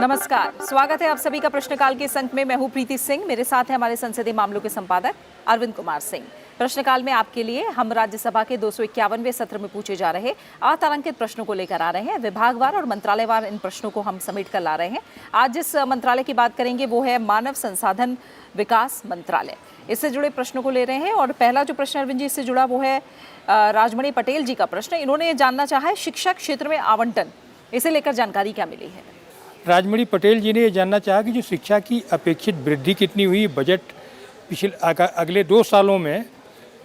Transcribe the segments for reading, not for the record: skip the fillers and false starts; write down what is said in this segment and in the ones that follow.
नमस्कार, स्वागत है आप सभी का प्रश्नकाल के इस अंक में। मैं हूं प्रीति सिंह, मेरे साथ है हमारे संसदीय मामलों के संपादक अरविंद कुमार सिंह। प्रश्नकाल में आपके लिए हम राज्यसभा के 251वें सत्र में पूछे जा रहे अतारांकित प्रश्नों को लेकर आ रहे हैं। विभागवार और मंत्रालयवार इन प्रश्नों को हम समेट कर ला रहे हैं। आज जिस मंत्रालय की बात करेंगे वो है मानव संसाधन विकास मंत्रालय। इससे जुड़े प्रश्नों को ले रहे हैं और पहला जो प्रश्न अरविंद जी इससे जुड़ा वो है राजमणि पटेल जी का प्रश्न। इन्होंने ये जानना चाहा है शिक्षा क्षेत्र में आवंटन, इसे लेकर जानकारी क्या मिली है। राजमणि पटेल जी ने ये जानना चाहा कि जो शिक्षा की अपेक्षित वृद्धि कितनी हुई, बजट पिछले अगले 2 सालों में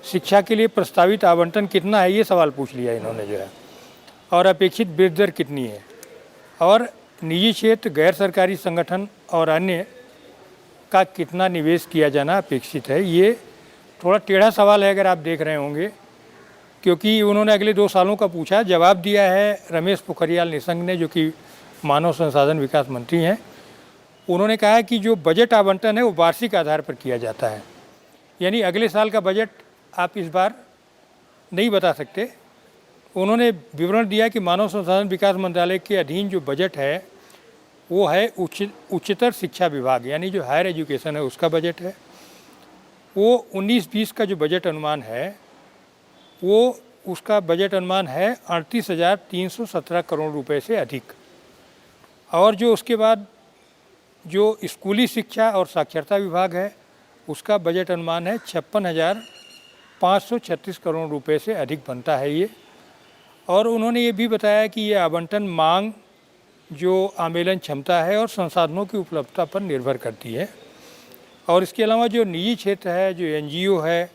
शिक्षा के लिए प्रस्तावित आवंटन कितना है, ये सवाल पूछ लिया इन्होंने जो है, और अपेक्षित वृद्धि दर कितनी है, और निजी क्षेत्र, गैर सरकारी संगठन और अन्य का कितना निवेश किया जाना अपेक्षित है। ये थोड़ा टेढ़ा सवाल है अगर आप देख रहे होंगे, क्योंकि उन्होंने अगले 2 सालों का पूछा। जवाब दिया है रमेश पोखरियाल निशंक ने, जो कि मानव संसाधन विकास मंत्री हैं। उन्होंने कहा है कि जो बजट आवंटन है वो वार्षिक आधार पर किया जाता है, यानी अगले साल का बजट आप इस बार नहीं बता सकते। उन्होंने विवरण दिया कि मानव संसाधन विकास मंत्रालय के अधीन जो बजट है वो है उच्चतर शिक्षा विभाग, यानी जो हायर एजुकेशन है उसका बजट है। वो 19-20 का जो बजट अनुमान है वो उसका बजट अनुमान है 38,317 करोड़ रुपए से अधिक। और जो उसके बाद जो स्कूली शिक्षा और साक्षरता विभाग है उसका बजट अनुमान है 56,536 करोड़ रुपए से अधिक बनता है ये। और उन्होंने ये भी बताया कि ये आवंटन मांग, जो आमेलन क्षमता है और संसाधनों की उपलब्धता पर निर्भर करती है। और इसके अलावा जो निजी क्षेत्र है, जो NGO है,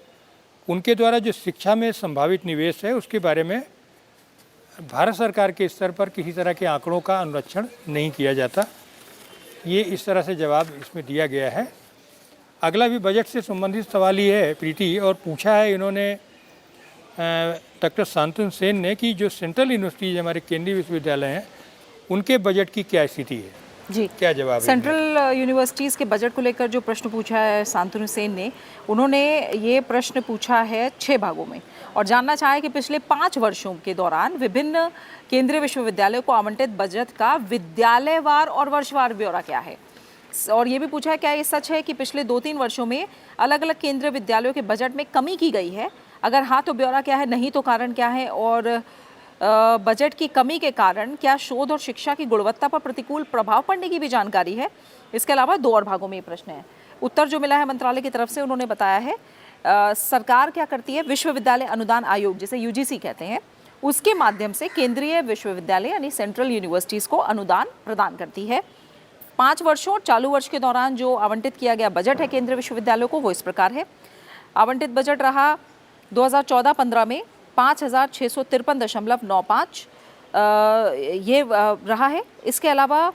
उनके द्वारा जो शिक्षा में संभावित निवेश है उसके बारे में भारत सरकार के स्तर पर किसी तरह के आंकड़ों का अनुरक्षण नहीं किया जाता। ये इस तरह से जवाब इसमें दिया गया है। अगला भी बजट से संबंधित सवाल ही है प्रीति, और पूछा है इन्होंने डॉक्टर शांतनु सेन ने कि जो सेंट्रल यूनिवर्सिटीज़ हमारे केंद्रीय विश्वविद्यालय हैं उनके बजट की क्या स्थिति है। जी, क्या जवाब है? सेंट्रल यूनिवर्सिटीज़ के बजट को लेकर जो प्रश्न पूछा है शांतनु सेन ने, उन्होंने ये प्रश्न पूछा है 6 भागों में और जानना चाहा है कि पिछले 5 वर्षों के दौरान विभिन्न केंद्रीय विश्वविद्यालयों को आवंटित बजट का विद्यालयवार और वर्षवार ब्यौरा क्या है। और ये भी पूछा है क्या ये सच है कि पिछले 2-3 वर्षों में अलग अलग केंद्रीय विद्यालयों के बजट में कमी की गई है, अगर हाँ तो ब्यौरा क्या है, नहीं तो कारण क्या है, और बजट की कमी के कारण क्या शोध और शिक्षा की गुणवत्ता पर प्रतिकूल प्रभाव पड़ने की भी जानकारी है। इसके अलावा 2 और भागों में ये प्रश्न है। उत्तर जो मिला है मंत्रालय की तरफ से, उन्होंने बताया है सरकार क्या करती है, विश्वविद्यालय अनुदान आयोग जिसे UGC कहते हैं, उसके माध्यम से केंद्रीय विश्वविद्यालय यानी सेंट्रल यूनिवर्सिटीज़ को अनुदान प्रदान करती है। 5 वर्षों और चालू वर्ष के दौरान जो आवंटित किया गया बजट है केंद्रीय विश्वविद्यालयों को वो इस प्रकार है। आवंटित बजट रहा 2014-15 में 5,653.95 ये रहा है। इसके अलावा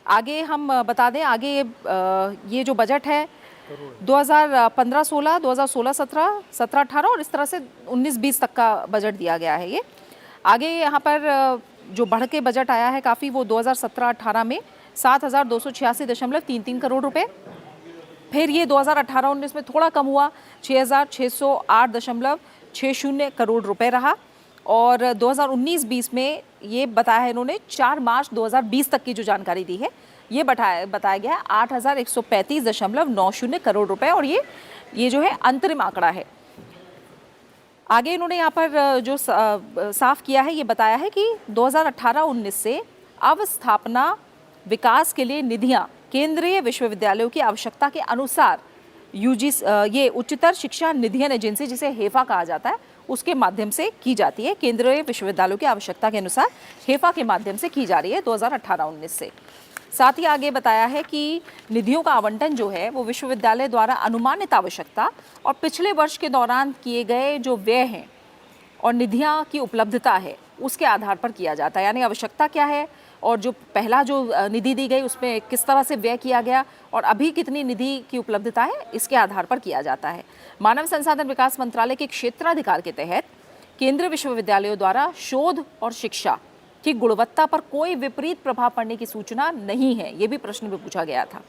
आगे हम बता दें, आगे ये जो बजट है 2015-16, 2016-17, 17-18 और इस तरह से 19-20 तक का बजट दिया गया है। ये आगे यहाँ पर जो बढ़ के बजट आया है काफ़ी, वो 2017-18 में 7,286.33 करोड़ रुपए। फिर ये 2018-19 में थोड़ा कम हुआ, 6,608.60 करोड़ रुपए रहा। और 2019-20 में ये बताया है इन्होंने, 4 मार्च 2020 तक की जो जानकारी दी है ये बताया गया है 8,135.90 करोड़ रुपए, और ये जो है अंतरिम आंकड़ा है। आगे इन्होंने यहाँ पर जो साफ किया है, ये बताया है कि 2018-19 से अवस्थापना विकास के लिए निधियाँ केंद्रीय विश्वविद्यालयों की आवश्यकता के अनुसार ये उच्चतर शिक्षा निधियन एजेंसी जिसे हेफा कहा जाता है उसके माध्यम से की जाती है। केंद्रीय विश्वविद्यालयों की आवश्यकता के अनुसार हेफा के माध्यम से की जा रही है 2018-19 से। साथ ही आगे बताया है कि निधियों का आवंटन जो है वो विश्वविद्यालय द्वारा अनुमानित आवश्यकता और पिछले वर्ष के दौरान किए गए जो व्यय हैं और निधियां की उपलब्धता है उसके आधार पर किया जाता है। यानी आवश्यकता क्या है और जो पहला जो निधि दी गई उसमें किस तरह से व्यय किया गया और अभी कितनी निधि की उपलब्धता है, इसके आधार पर किया जाता है। मानव संसाधन विकास मंत्रालय के क्षेत्राधिकार के तहत केंद्रीय विश्वविद्यालयों द्वारा शोध और शिक्षा की गुणवत्ता पर कोई विपरीत प्रभाव पड़ने की सूचना नहीं है, ये भी प्रश्न में पूछा गया था।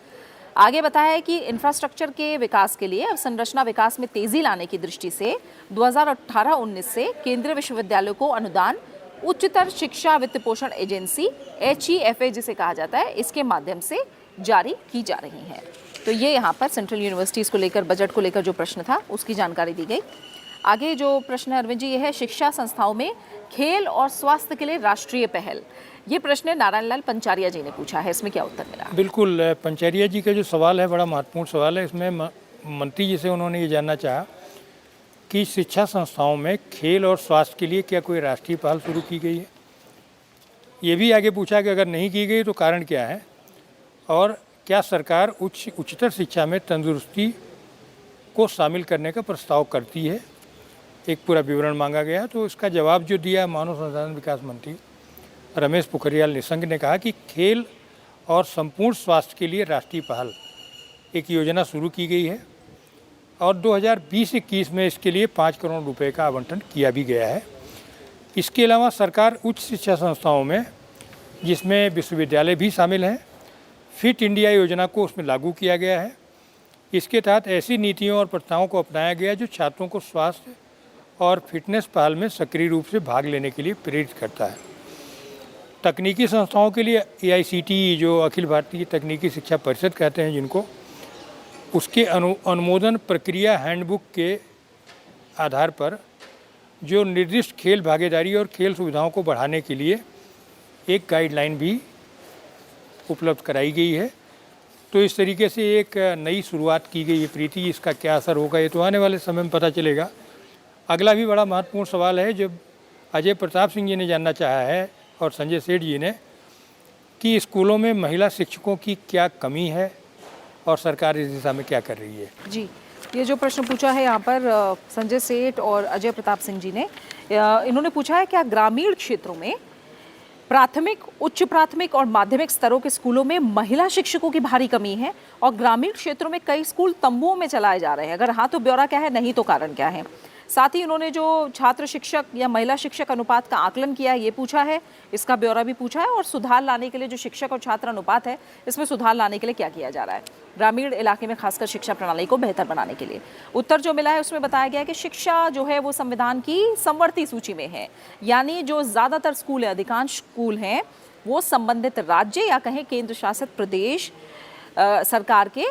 आगे बताया है कि इंफ्रास्ट्रक्चर के विकास के लिए अवसंरचना विकास में तेजी लाने की दृष्टि से 2018-19 से केंद्रीय विश्वविद्यालयों को अनुदान उच्चतर शिक्षा वित्त पोषण एजेंसी HEFA जिसे कहा जाता है, इसके माध्यम से जारी की जा रही हैं। तो ये यहाँ पर सेंट्रल यूनिवर्सिटीज़ को लेकर, बजट को लेकर जो प्रश्न था उसकी जानकारी दी गई। आगे जो प्रश्न है अरविंद जी, ये है शिक्षा संस्थाओं में खेल और स्वास्थ्य के लिए राष्ट्रीय पहल। ये प्रश्न नारायण लाल पंचारिया जी ने पूछा है, इसमें क्या उत्तर मिला? बिल्कुल, पंचारिया जी का जो सवाल है बड़ा महत्वपूर्ण सवाल है। इसमें मंत्री जी से उन्होंने ये जानना चाहा कि शिक्षा संस्थाओं में खेल और स्वास्थ्य के लिए क्या कोई राष्ट्रीय पहल शुरू की गई है। ये भी आगे पूछा कि अगर नहीं की गई तो कारण क्या है, और क्या सरकार उच्चतर शिक्षा में तंदुरुस्ती को शामिल करने का प्रस्ताव करती है। एक पूरा विवरण मांगा गया, तो इसका जवाब जो दिया मानव संसाधन विकास मंत्री रमेश पोखरियाल निशंक ने कहा कि खेल और संपूर्ण स्वास्थ्य के लिए राष्ट्रीय पहल एक योजना शुरू की गई है और 2020-21 में इसके लिए 5 करोड़ रुपए का आवंटन किया भी गया है। इसके अलावा सरकार उच्च शिक्षा संस्थाओं में, जिसमें विश्वविद्यालय भी शामिल हैं, फिट इंडिया योजना को उसमें लागू किया गया है। इसके तहत ऐसी नीतियों और प्रथाओं को अपनाया गया जो छात्रों को स्वास्थ्य और फिटनेस पहल में सक्रिय रूप से भाग लेने के लिए प्रेरित करता है। तकनीकी संस्थाओं के लिए AICTE, जो अखिल भारतीय तकनीकी शिक्षा परिषद कहते हैं जिनको, उसके अनुमोदन प्रक्रिया हैंडबुक के आधार पर जो निर्दिष्ट खेल भागीदारी और खेल सुविधाओं को बढ़ाने के लिए एक गाइडलाइन भी उपलब्ध कराई गई है। तो इस तरीके से एक नई शुरुआत की गई है। प्रीति, इसका क्या असर होगा ये तो आने वाले समय में पता चलेगा। अगला भी बड़ा महत्वपूर्ण सवाल है जो अजय प्रताप सिंह जी ने जानना चाहा है और संजय सेठ जी ने, कि स्कूलों में महिला शिक्षकों की क्या कमी है और सरकार इस दिशा में क्या कर रही है। जी, ये जो प्रश्न पूछा है यहाँ पर संजय सेठ और अजय प्रताप सिंह जी ने, इन्होंने पूछा है क्या ग्रामीण क्षेत्रों में प्राथमिक, उच्च प्राथमिक और माध्यमिक स्तरों के स्कूलों में महिला शिक्षकों की भारी कमी है और ग्रामीण क्षेत्रों में कई स्कूल तंबुओं में चलाए जा रहे हैं। अगर हाँ तो ब्यौरा क्या है, नहीं तो कारण क्या है। साथ ही उन्होंने जो छात्र शिक्षक या महिला शिक्षक अनुपात का आकलन किया है ये पूछा है, इसका ब्यौरा भी पूछा है, और सुधार लाने के लिए जो शिक्षक और छात्र अनुपात है इसमें सुधार लाने के लिए क्या किया जा रहा है ग्रामीण इलाके में, खासकर शिक्षा प्रणाली को बेहतर बनाने के लिए। उत्तर जो मिला है उसमें बताया गया है कि शिक्षा जो है वो संविधान की समवर्ती सूची में है, यानी जो ज़्यादातर स्कूल है, अधिकांश स्कूल हैं, वो संबंधित राज्य या कहें केंद्र शासित प्रदेश सरकार के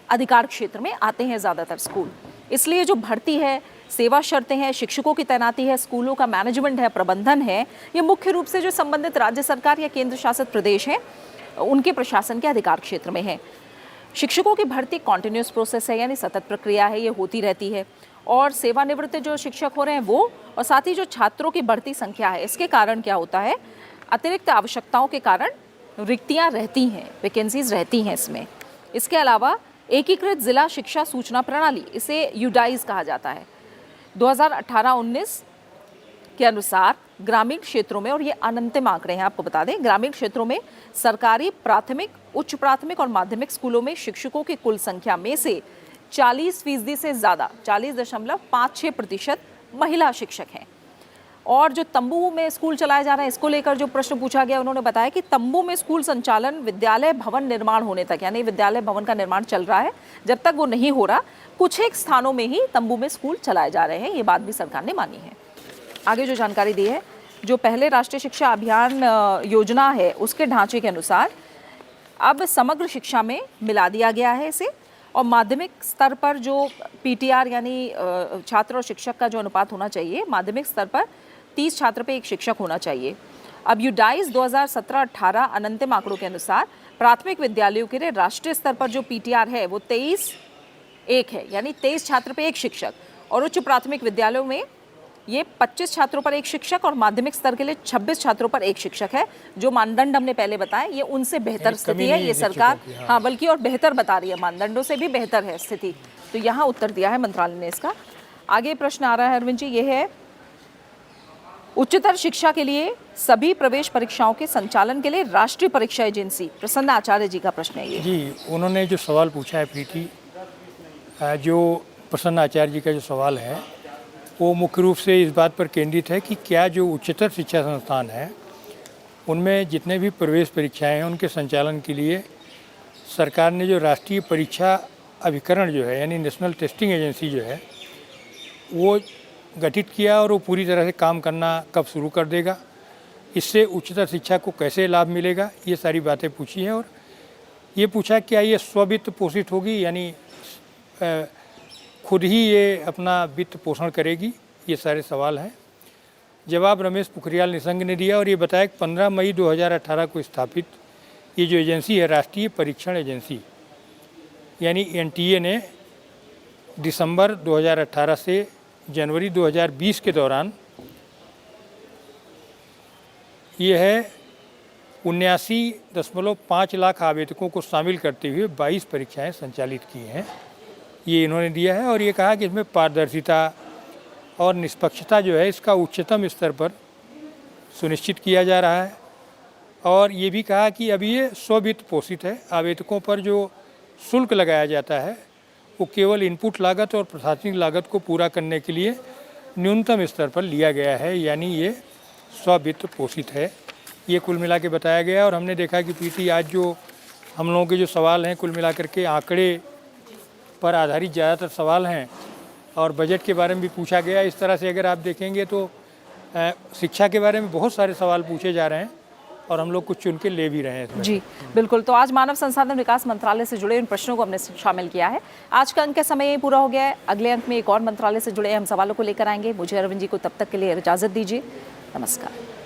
अधिकार क्षेत्र में आते हैं ज़्यादातर स्कूल। इसलिए जो भर्ती है, सेवा शर्तें हैं, शिक्षकों की तैनाती है, स्कूलों का मैनेजमेंट है, प्रबंधन है, ये मुख्य रूप से जो संबंधित राज्य सरकार या केंद्र शासित प्रदेश हैं उनके प्रशासन के अधिकार क्षेत्र में है। शिक्षकों की भर्ती कॉन्टिन्यूस प्रोसेस है, यानी सतत प्रक्रिया है, ये होती रहती है। और सेवानिवृत्त जो शिक्षक हो रहे हैं वो, और साथ ही जो छात्रों की बढ़ती संख्या है, इसके कारण क्या होता है, अतिरिक्त आवश्यकताओं के कारण रिक्तियाँ रहती हैं, वैकेंसीज रहती हैं इसमें। इसके अलावा एकीकृत जिला शिक्षा सूचना प्रणाली, इसे यूडाइज कहा जाता है, 2018-19 के अनुसार ग्रामीण क्षेत्रों में, और ये अनंतिम आंकड़े हैं आपको बता दें, ग्रामीण क्षेत्रों में सरकारी प्राथमिक, उच्च प्राथमिक और माध्यमिक स्कूलों में शिक्षकों की कुल संख्या में से 40% से ज़्यादा, 40.56% महिला शिक्षक हैं। और जो तंबू में स्कूल चलाए जा रहे हैं, इसको लेकर जो प्रश्न पूछा गया, उन्होंने बताया कि तंबू में स्कूल संचालन विद्यालय भवन निर्माण होने तक, यानी विद्यालय भवन का निर्माण चल रहा है, जब तक वो नहीं हो रहा, कुछ एक स्थानों में ही तंबू में स्कूल चलाए जा रहे हैं। ये बात भी सरकार ने मानी है। आगे जो जानकारी दी है, जो पहले राष्ट्रीय शिक्षा अभियान योजना है उसके ढांचे के अनुसार अब समग्र शिक्षा में मिला दिया गया है इसे, और माध्यमिक स्तर पर जो PTR यानी छात्र और शिक्षक का जो अनुपात होना चाहिए, माध्यमिक स्तर पर 30 छात्र पे 1 शिक्षक होना चाहिए। अब यूडाइज 2017-18 अनंतिम आंकड़ों के अनुसार प्राथमिक विद्यालयों के लिए राष्ट्रीय स्तर पर जो PTR है वो 23:1 है, यानी 23 छात्र पे 1 शिक्षक, और उच्च प्राथमिक विद्यालयों में ये 25 छात्रों पर 1 शिक्षक और माध्यमिक स्तर के लिए 26 छात्रों पर 1 शिक्षक है। जो मानदंड हमने पहले बताए ये उनसे बेहतर स्थिति है, ये सरकार हाँ बल्कि और बेहतर बता रही है, मानदंडों से भी बेहतर है स्थिति। तो यहाँ उत्तर दिया है मंत्रालय ने इसका। आगे प्रश्न आ रहा है अरविंद जी, ये है उच्चतर शिक्षा के लिए सभी प्रवेश परीक्षाओं के संचालन के लिए राष्ट्रीय परीक्षा एजेंसी, प्रसन्न आचार्य जी का प्रश्न है ये। जी, उन्होंने जो सवाल पूछा है प्रीति, जो प्रसन्न आचार्य जी का जो सवाल है वो मुख्य रूप से इस बात पर केंद्रित है कि क्या जो उच्चतर शिक्षा संस्थान है उनमें जितने भी प्रवेश परीक्षाएं हैं उनके संचालन के लिए सरकार ने जो राष्ट्रीय परीक्षा अभिकरण जो है, यानी नेशनल टेस्टिंग एजेंसी जो है, वो गठित किया, और वो पूरी तरह से काम करना कब शुरू कर देगा इससे उच्चतर शिक्षा को कैसे लाभ मिलेगा, ये सारी बातें पूछी हैं। और ये पूछा क्या ये स्ववित्त पोषित होगी, यानी खुद ही ये अपना वित्त पोषण करेगी, ये सारे सवाल हैं। जवाब रमेश पोखरियाल निशंक ने दिया और ये बताया कि 15 मई 2018 को स्थापित ये जो एजेंसी है, राष्ट्रीय परीक्षण एजेंसी यानी एनटीए ने दिसंबर 2018 से जनवरी 2020 के दौरान ये है 79.5 लाख आवेदकों को शामिल करते हुए 22 परीक्षाएं संचालित की हैं, ये इन्होंने दिया है। और ये कहा कि इसमें पारदर्शिता और निष्पक्षता जो है इसका उच्चतम स्तर पर सुनिश्चित किया जा रहा है। और ये भी कहा कि अभी ये स्ववित्त पोषित है, आवेदकों पर जो शुल्क लगाया जाता है वो केवल इनपुट लागत और प्रशासनिक लागत को पूरा करने के लिए न्यूनतम स्तर पर लिया गया है, यानी ये स्ववित्त पोषित है, ये कुल मिला के बताया गया। और हमने देखा कि पीटी आज जो हम लोगों के जो सवाल हैं कुल मिला करके आंकड़े पर आधारित ज़्यादातर सवाल हैं और बजट के बारे में भी पूछा गया। इस तरह से अगर आप देखेंगे तो शिक्षा के बारे में बहुत सारे सवाल पूछे जा रहे हैं और हम लोग कुछ चुन के ले भी रहे हैं इसमें। जी बिल्कुल। तो आज मानव संसाधन विकास मंत्रालय से जुड़े इन प्रश्नों को हमने शामिल किया है। आज का अंक का समय पूरा हो गया है। अगले अंक में एक और मंत्रालय से जुड़े हम सवालों को लेकर आएंगे। मुझे अरविंद जी को तब तक के लिए इजाज़त दीजिए। नमस्कार।